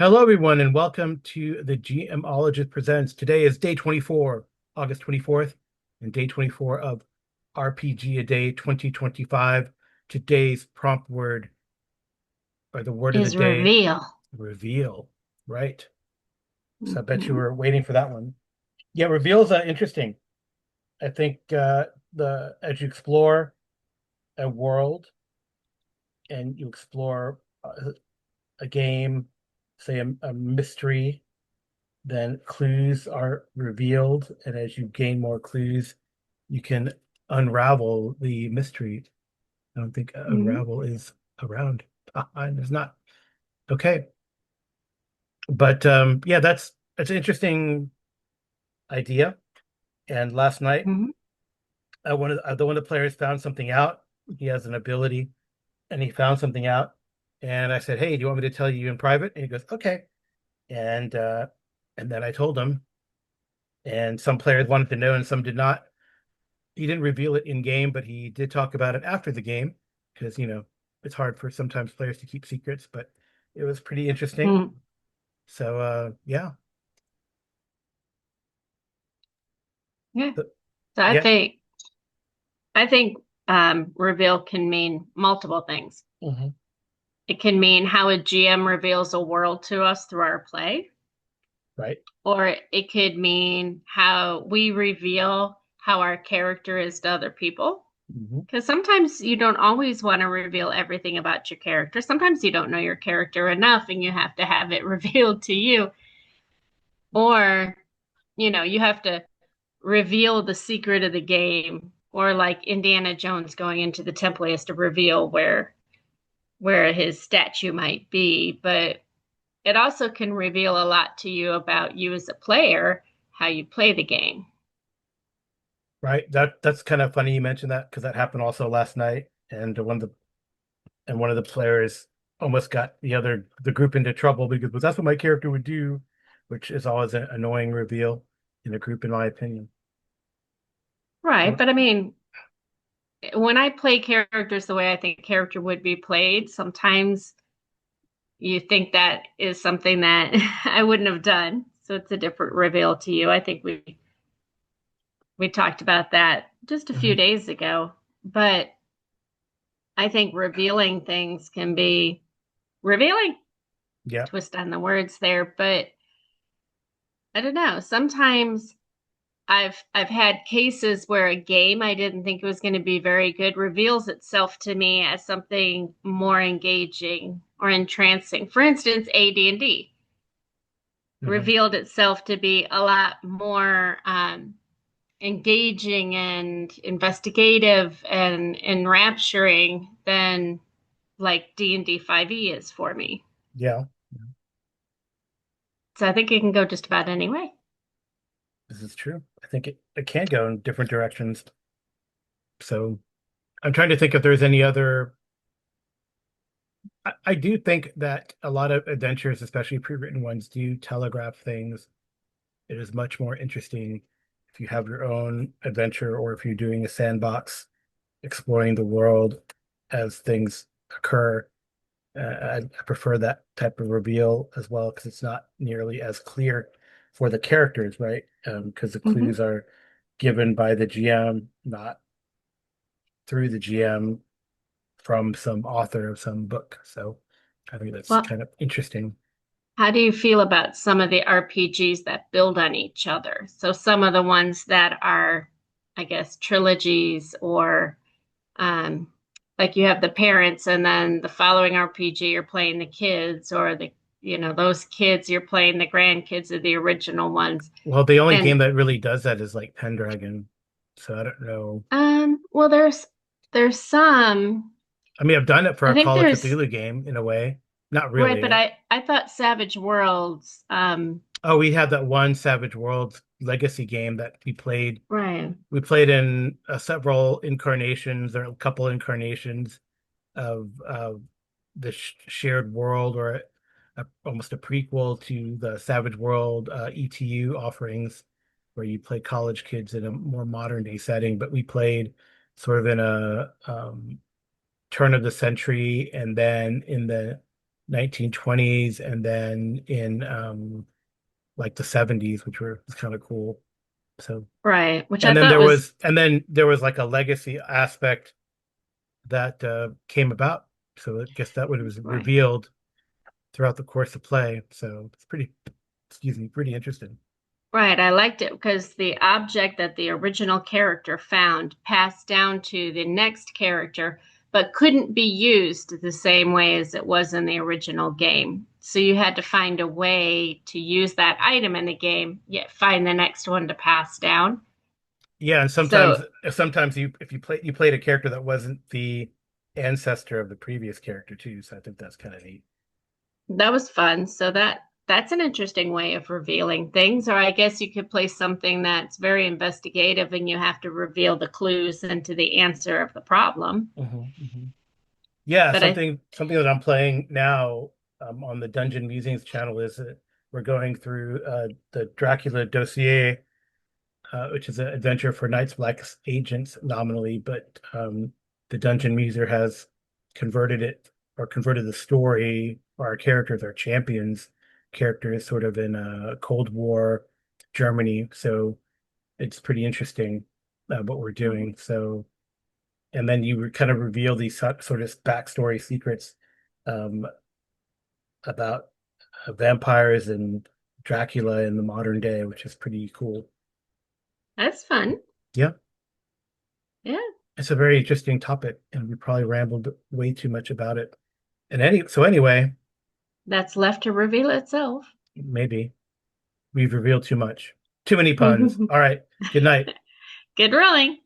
Hello, everyone, and welcome to the GMologist Presents. Today is day 24, August 24th, and day 24 of RPG A Day 2025. Today's prompt word, or the word of the Is day, reveal. reveal, right? So I bet you Mhm. were waiting for that one. Yeah, reveals are interesting. I think the as you explore a world and you explore a game, say a mystery, then clues are revealed, and as you gain more clues, you can unravel the mystery. I don't think Mhm. unravel is around. And it's not. Okay. But yeah, that's an interesting idea. And last night, Mhm. one of the players found something out. He has an ability, and he found something out. And I said, "Hey, do you want me to tell you in private?" And he goes, "Okay." And and then I told him, and some players wanted to know, and some did not. He didn't reveal it in game, but he did talk about it after the game because, it's hard for sometimes players to keep secrets, but it was pretty interesting. Mhm. So, yeah. Yeah. But, So I yeah. think I think reveal can mean multiple things. Hmm. It can mean how a GM reveals a world to us through our play, Right. or it could mean how we reveal how our character is to other people. Hmm. Because sometimes you don't always want to reveal everything about your character. Sometimes you don't know your character enough and you have to have it revealed to you. Or, you have to reveal the secret of the game, or like Indiana Jones going into the temple, he has to reveal where his statue might be. But it also can reveal a lot to you about you as a player, how you play the game. Right. That's kind of funny you mentioned that because that happened also last night, and one of the players almost got the group into trouble because that's what my character would do, which is always an annoying reveal in a group, in my opinion. Right. Well, But I mean, when I play characters the way I think character would be played, sometimes you think that is something that I wouldn't have done. So it's a different reveal to you. I think we talked about that just a few mhm. days ago. But I think revealing things can be revealing, Yeah. twist on the words there, but I don't know. Sometimes I've had cases where a game I didn't think was going to be very good reveals itself to me as something more engaging or entrancing. For instance, AD&D Hmm. revealed itself to be a lot more engaging and investigative and enrapturing than like D&D 5e is for me. Yeah. So I think it can go just about any way. This is true. I think it can go in different directions. So I'm trying to think if there's any other. I do think that a lot of adventures, especially pre-written ones, do telegraph things. It is much more interesting if you have your own adventure or if you're doing a sandbox, exploring the world as things occur. I prefer that type of reveal as well because it's not nearly as clear for the characters, right? Because the Hmm. clues are given by the GM, not through the GM from some author of some book. So I think that's Well, kind of interesting. how do you feel about some of the RPGs that build on each other? So some of the ones that are, I guess, trilogies or um, like you have the parents and then the following RPG you're playing the kids or those kids you're playing the grandkids of the original ones. Well, the only And game that really does that is like Pendragon. So I don't know. well there's some I mean, I've done it for I a think Call of there's Cthulhu game in a way. Not right, but really. I thought Savage Worlds Oh, we had that one Savage Worlds Legacy game that we played. right. We played in several incarnations or a couple incarnations of the shared world, or almost a prequel to the Savage World ETU offerings, where you play college kids in a more modern day setting. But we played sort of in a turn of the century, and then in the 1920s, and then in like the 70s, which was kind of cool. So, Right, which I and then thought there was was and then there was like a legacy aspect that came about. So I guess that was right. revealed throughout the course of play. So it's pretty, excuse me, pretty interesting. Right, I liked it because the object that the original character found passed down to the next character, but couldn't be used the same way as it was in the original game. So you had to find a way to use that item in the game, yet find the next one to pass down. Yeah, and So sometimes you if you played a character that wasn't the ancestor of the previous character too. So I think that's kind of neat. that was fun. So that's an interesting way of revealing things. Or I guess you could play something that's very investigative and you have to reveal the clues into the answer of the problem. Hmm. Yeah, But I something that I'm playing now on the Dungeon Musings channel is we're going through the Dracula dossier, which is an adventure for Night's Black agents nominally, but the Dungeon Muser has converted it or converted the story. Or our characters are champions characters, sort of in Cold War Germany. So it's pretty interesting what we're doing. So, and then you kind of reveal these sort of backstory secrets um, about vampires and Dracula in the modern day, which is pretty cool. that's fun. Yeah. Yeah, It's a very interesting topic, and we probably rambled way too much about it. And anyway, that's left to reveal itself. maybe we've revealed too much. Too many puns. All right. Good night. Good rolling.